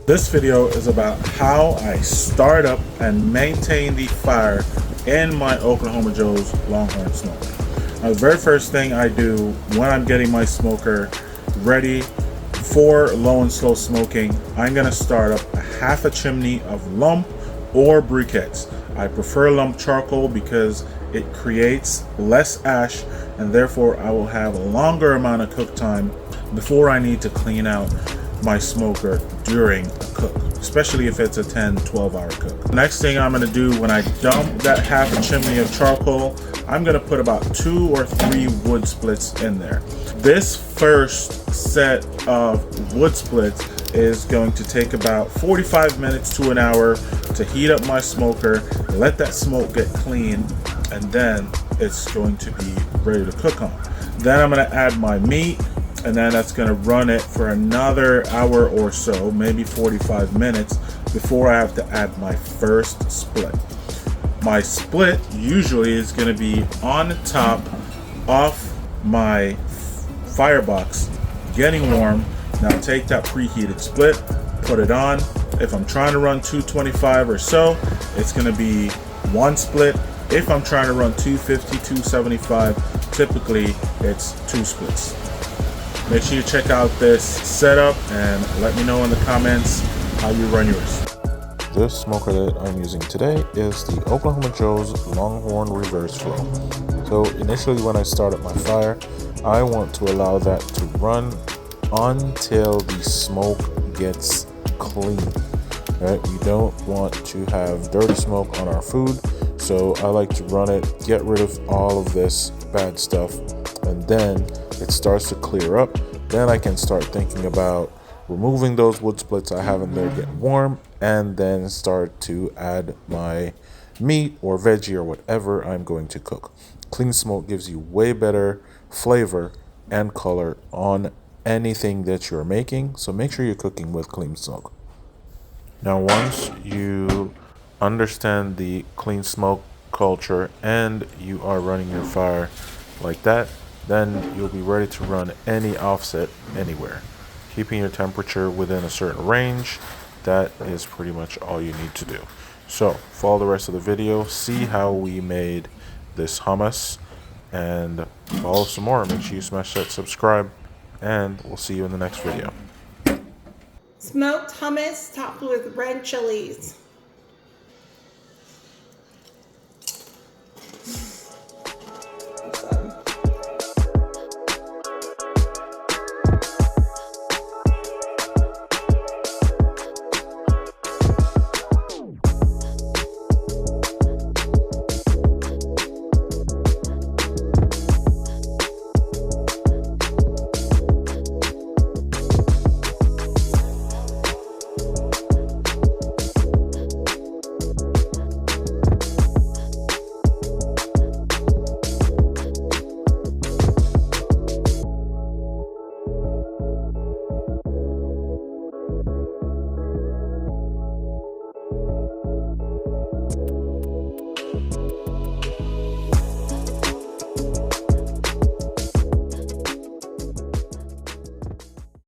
This video is about how I start up and maintain the fire in my Oklahoma Joe's Longhorn smoker. Now, the very first thing I do when I'm getting my smoker ready for low and slow smoking, I'm going to start up a half a chimney of lump or briquettes. I prefer lump charcoal because it creates less ash and therefore I will have a longer amount of cook time before I need to clean out my smoker during a cook, especially if it's a 10-12 hour cook. Next thing I'm going to do when I dump that half a chimney of charcoal, I'm going to put about 2 or 3 wood splits in there. This first set of wood splits is going to take about 45 minutes to an hour to heat up my smoker, let that smoke get clean, and then it's going to be ready to cook on. Then I'm going to add my meat, and then that's going to run it for another hour or so, maybe 45 minutes, before I have to add my first split. My split usually is going to be on the top off my firebox, getting warm. Now take that preheated split, put it on. If I'm trying to run 225 or so, it's going to be 1 split. If I'm trying to run 250, 275, typically it's 2 splits. Make sure you check out this setup and let me know in the comments how you run yours. This smoker that I'm using today is the Oklahoma Joe's Longhorn Reverse Flow. So initially when I start up my fire, I want to allow that to run until the smoke gets clean. Right? We don't want to have dirty smoke on our food, so I like to run it, get rid of all of this bad stuff, and then it starts to clear up. Then I can start thinking about removing those wood splits I have in there, get warm, and then start to add my meat or veggie or whatever I'm going to cook. Clean smoke gives you way better flavor and color on anything that you're making, so make sure you're cooking with clean smoke. Now once you understand the clean smoke culture and you are running your fire like that, then you'll be ready to run any offset anywhere. Keeping your temperature within a certain range, that is pretty much all you need to do. So follow the rest of the video, see how we made this hummus, and follow some more. Make sure you smash that subscribe, and we'll see you in the next video. Smoked hummus topped with red chilies.